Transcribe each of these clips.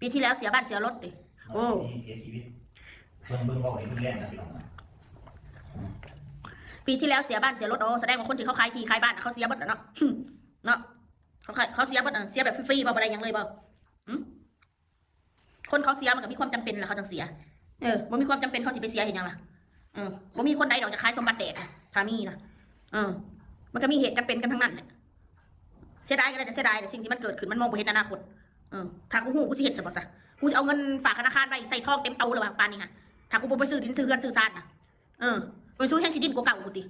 ปีที่แล้วเสียบ้านเสียรถดิโอ้เสียชีวิตเบิ่งบอกเลยเพิ่งแล่นนะพี่น้องปีที่แล้วเสียบ้านเสียรถโอ้แสดงว่าคนที่เขาขายที่ขายบ้านเขาเสียหมดเนาะเนาะเขาเสียหมดเสียแบบฟรีๆบ่อะไรอย่างเลยบ่คนเขาเสียมันก็มีความจำเป็นแหละเขาจังเสียบ่มีความจำเป็นเขาสิไปเสียเห็นยังล่ะบ่มีคนใดดอกจะขายสมบัติแดกถ้ามีนะมันก็มีเหตุจำเป็นกันทั้งนั้นเสียดายก็ได้แต่เสียดายแต่สิ่งที่มันเกิดขึ้นมันมองบ่เห็นอนาคตถ้ากูหูกูสิเห็นซะบ่ซะกูจะเอาเงินฝากธนาคารไว้ใส่ทองเต็มเตาเลยว่ะปานนี้ฮะถ้ากูบ่ไปซื้อดินซื้อเรือนซื้อซ่านนะไปซื้อแห่งที่ดินกูเก่ากูติ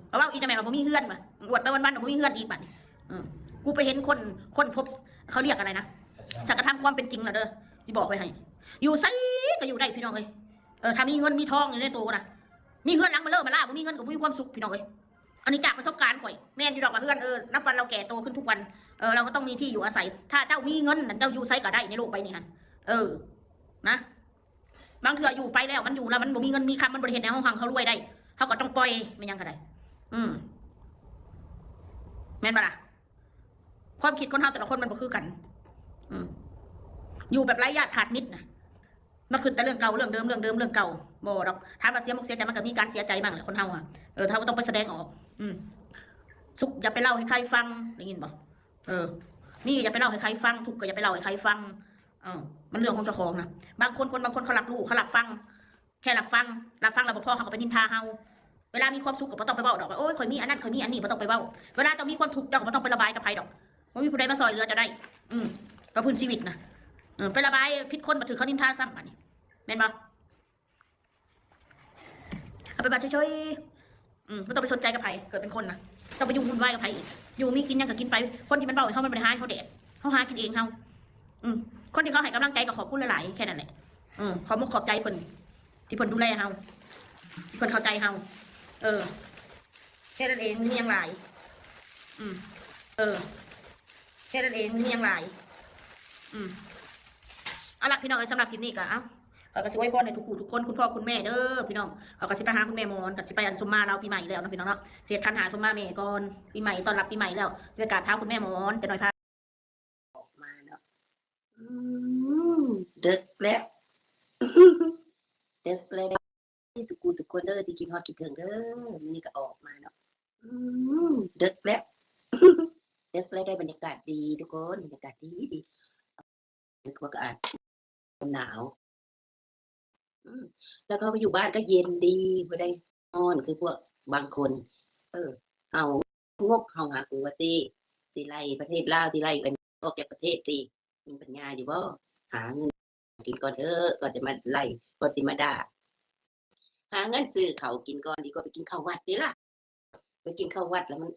เพราะว่าอีนั่นแม่ว่าบ่มีเฮือนมาอวดไปวันๆบ่มีเฮือนอีกบัดนี้กูไปเห็นคนพบเขาเรียกอะไรนะสัจธรรมความเป็นจริงน่ะเด้อสิบอกไว้ให้อยู่ไสก็อยู่ได้พี่น้องเอ้ยถ้ามีเงินมีทองอยู่ในตัวนะมีเฮือนหลังมาเลิกมาล่าบ่มีเงินก็บ่มีความสุขพี่น้องเอ้ยอันนี้จากประสบการณ์ข่อยแม่นอยู่ดอกว่าเฮือนนับวันเราแก่โตขึ้นทุกวันเราก็ต้องมีที่อยู่อาศัยถ้าเจ้ามีเงินนั่นเจ้าอยู่ไสก็ได้ในโลกใบนี้ฮะนะบางเถื่ออยู่ไปแล้วมันอยู่แล้วมันบ่มีเงินมีคำมันบริเห็นในห้องหังเขารวยได้เขาก็ต้องปล่อยไม่ยังก็ได้แม่นปะล่ะความคิดคนเฮาแต่ละคนมันบ่คือกันอยู่แบบไร้ญาติขาดมิตรนะมันคือแต่เรื่องเก่าเรื่องเดิมเรื่องเดิมเรื่องเก่าบ่ดอกถามว่าเสียมุกเสียใจมันก็มีการเสียใจบ้างแหละคนเฮาถ้าว่าต้องไปแสดงออกสุขอย่าไปเล่าให้ใครฟังได้ยินบ่นี่อย่าไปเล่าให้ใครฟังทุกข์ก็อย่าไปเล่าให้ใครฟังมันเรื่องของเจ้าของนะบางคนเขาหลับรู้เขาหลับฟังแค่หลับฟังแล้วพ่อเขาก็ไปนินทาเฮาเวลามีความสุขก็บ่ต้องไปเว้าดอกว่าโอ้ยข่อยมีอันนั้นข่อยมีอันนี้บ่ต้องไปเว้าเวลาเจ้ามีความทุกข์เจ้าก็บ่ต้องไประบายกับใครดอกบ่มีผู้ใดมาซอยเหลือเจ้าได้เพราะพื้นชีวิตนะไประบายผิดคนมาถือเขานินทาซ้ำอันนี้แม่นบ่เอาไปบ้านเฉยๆไม่ต้องไปสนใจกับใครเกิดเป็นคนนะต้องไปยุ่งวุ่นวายกับใครอีกอยู่มีกินยังก็กินไปคนที่มันเบาเขามันบริหารเขาเด็ดเขาหากินเองเขาคนที่เขาให้กำลังใจก็ขอบคุณหลายๆแค่นั้นแหละขอบมุกขอบใจเพิ่นที่เพิ่นดูแลเฮาที่เพิ่นเข้าใจเฮาแค่นั้นเองมีอย่างไรแค่นั้นเองมีอย่างไรเอาล่ะพี่น้องสำหรับคลิปนี้ก็เขาก็สิไว้พรในทุกคู่ทุกคนคุณพ่อคุณแม่เด้อพี่น้องเขาก็สิไปหาคุณแม่มอนกับสิไปอันสมมาเราปีใหม่แล้วนะพี่น้องเนาะเสียคันหาสมมาเมก่อนปีใหม่ตอนรับปีใหม่แล้วด้วยการท้าคุณแม่มอนจะหน่อยพาออกมาเนาะดึกแล้วดึกแล้วที่ทุกคู่ทุกคนเด้อที่กินฮอดกินถึงเด้อนี่ก็ออกมาเนาะดึกแล้วดึกแล้วได้บรรยากาศดีทุกคนบรรยากาศดีดีนึกว่าก็อาจหนาวแล้วเขาก็อยู่บ้านก็เย็นดีบ่ได้ร้อนคือพวกบางคนเฮางกเฮาหากูว่าติสิไล่ประเทศลาวสิไล่กันออกจากประเทศติมีปัญญาอยู่บ่หาเงินกินก่อนเด้อก่อนจะมาไล่ก่อนสิมาด่าหาเงินซื้อข้าวกินก่อนดีกว่าไปกินข้าววัดติล่ะไปกินข้าววัดแล้วมัน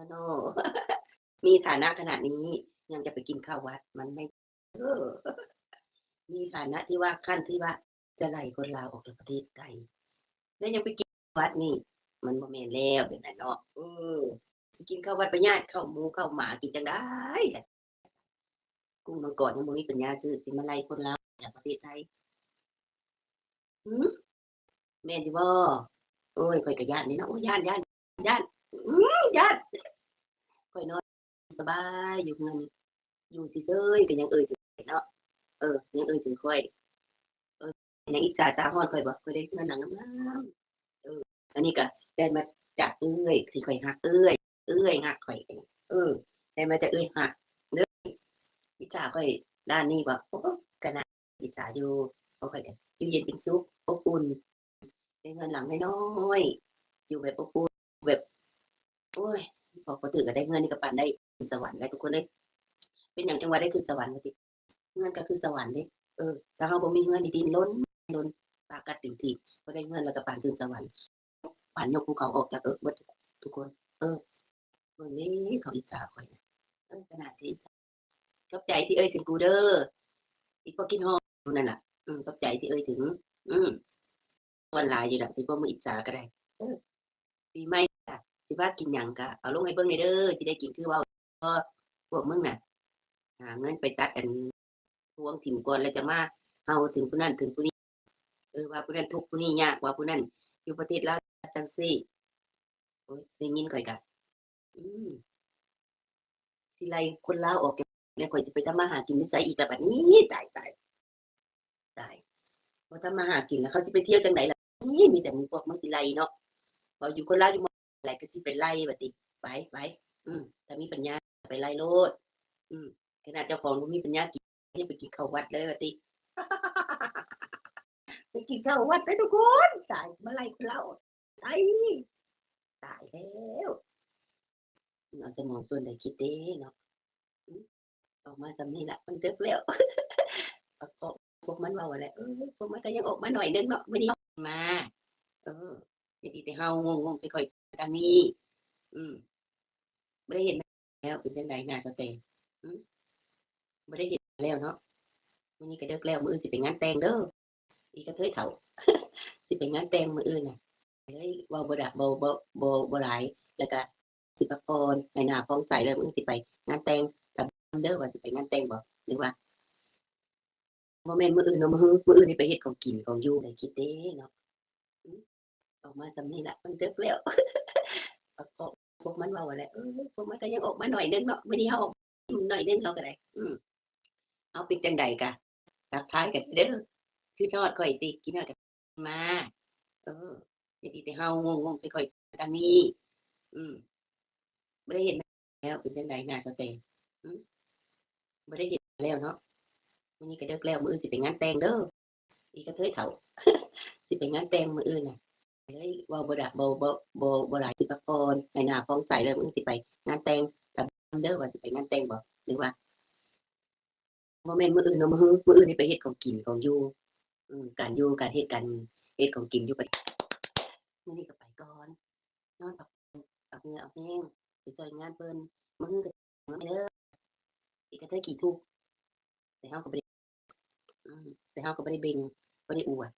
เนาะมีฐานะขนาดนี้ยังจะไปกินข้าววัดมันไม่มีฐานะที่ว่าขั้นที่ว่าจะไล่คนลาวออกจากประเทศไทยแล้วยังไปกินวัดนี่มันบ่แม่นแล้วแบบนั้นเนาะไปกินข้าววัดไปญาติข้าวหมูข้าวหมากินจังได้กุ้งมังกรยังบ่มีปัญญาซื้อสิมาไล่คนลาวจากประเทศไทยหือแม่นอยู่บ่โอ้ยข้อยก็ย้านนี่เนาะโอ้ยย้านย้านย้านย้านข้อยนอนสบายอยู่เรือนอยู่เฉยๆก็ยังเอ่ยถึงเนาะยังเอ่ยถึงข้อยยังอิจฉาตาร้อนข้อยบ่ข้อยได้เรือนหลังงามๆอันนี้ก็ได้มาจากเอื้อยที่ข้อยฮักเอื้อยฮักข้อยได้มาจากเอื้อยฮักเด้ออิจฉาข้อยด้านนี้บ่โอ้ก็น่าอิจฉาอยู่เพราะข้อยก็อยู่เย็นเป็นสุขอบอุ่นได้เรือนหลังน้อยๆอยู่แบบอบอุ่นแบบโอ๊ยพอถือก็ได้เงินนี่ก็ปานได้ขึ้นสวรรค์แล้วทุกคนเอ้ยเป็นหยังจังว่าได้ขึ้นสวรรค์ว่าติเงินก็คือสวรรค์เด้ถ้าเราบ่มีเงินนี่ดิ้นรนปากกัดติ่งถีบบ่ได้เงินแล้วก็ปานขึ้นสวรรค์ปานยกภูเขาออกจากเบิดทุกคนเบิ่งนี้เขาอิจฉาข้อยนะขนาดที่อิจฉาขอบใจที่เอ่ยถึงกูเด้ออีพวกคิดฮอดกูนั่นล่ะขอบใจที่เอ่ยถึงอืมส่วนหลายอยู่ดอกที่พวกมึงอิจฉาก็ได้ปีใหม่จ้ะสิพากินหยังก็เอาลงให้เบิ่งแหน่เด้อสิได้กินคือเว้าพวกมึงน่ะหาเงินไปตัดอันทวงถิ่มก่อนแล้วจะมาเฮาถึงผู้นั้นถึงผู้นี้ว่าผู้นั้นทุกข์ผู้นี้ยากว่าผู้นั้นอยู่ประเทศลาวจังซี่โอ๊ยได้ยินข้อยก็สิไล่คนลาวออก แล้วข่อยสิไปทำมาหากินอยู่ไสอีกล่ะบัดนี้ ตาย บ่ทำมาหากินแล้วเขาสิไปเที่ยวจังไดล่ะมีแต่หมู่พวกมึงสิไล่เนาะเว้าอยู่คนลาวอยู่หม้องไล่ก็สิไปไล่ว่าติไปถ้ามีปัญญาไปไล่โลดอืมขนาดเจ้าของบ่มีปัญญากินยังไปกินข้าววัดเลยว่าติไปกินข้าววัดเด้อทุกคนตายมาไล่คนลาวตายแล้วเอาสมองส่วนใดคิดเด้เนาะอือออกมาส่ำนี้ล่ะมันดึกแล้ว ก็พวกมันเว้าอะแหละพวกมันก็ยังออกมาหน่อยหนึ่งเนาะมื้อนี้มาเอออย่าดีแต่เฮางงๆไปค่อยทางนี้อืมบ่ได้เห็นแล้วเป็นจังไดหน้าสแตงหือบ่ได้เห็นแล้วเนาะมื้อนี้ก็ดึกแล้วมื้ออื่นสิไปงานแต่งเด้ออีกระเทยเฒ่าสิไปงานแต่งมื้ออื่นน่ะเลยเว้าบ่ดะบ่หลายแล้วก็สิพักผ่อนให้หน้าผ่องใสแล้วมื้ออื่นสิไปงานแต่งถามเด้อว่าสิไปงานแต่งบ่หรือว่าบ่แม่นมื้ออื่นเนาะมื้ออื่นนี่ไปเฮ็ดของกินของอยู่ได้คิดเด้เนาะอือ ออกมาส่ำนี้ล่ะมันดึกแล้วก็พวกมันเว้าอะแหละพวกมันก็ยังออกมาหน่อยหนึ่งเนาะมื้อนี้เฮาออกหน่อยหนึ่งเขาก็ได้เฮาเป็นจังใดกะทักทายกันเด้อคิดฮอดข้อยติคิดฮอดก็มาเอออย่าดีแต่เฮางงๆไปค่อยทางนี้อืมบ่ได้เห็นแล้วเป็นจังใดหน้าสแตงหือบ่ได้เห็นแล้วเนาะมื้อนี้ก็ดึกแล้วมื้ออื่นสิไปงานแต่งเด้ออีกระเทยเฒ่าสิไปงานแต่งมื้ออื่นน่ะ เลยเว้าบ่ดะบ่หลายสิพักผ่อนให้หน้าผ่องใสแล้วมื้อสิไปงานแต่งถามเด้อว่าสิไปงานแต่งบ่หรือว่าบ่แม่นมื้ออื่นเนาะมื้ออื่นนี่ไปเฮ็ดของกินของอยู่การอยู่การเฮ็ดของกินอยู่ไปมื้อนี้ก็ไปก่อนนอนพักเหงื่ออาบแรงไปช่วยงานเพิ่นมื้อฮื้อก็เด้ออีกกระเทยขี้ทุกข์แต่เฮาก็บ่ได้แต่เฮาก็บ่ได้เบ่งบ่ได้อวด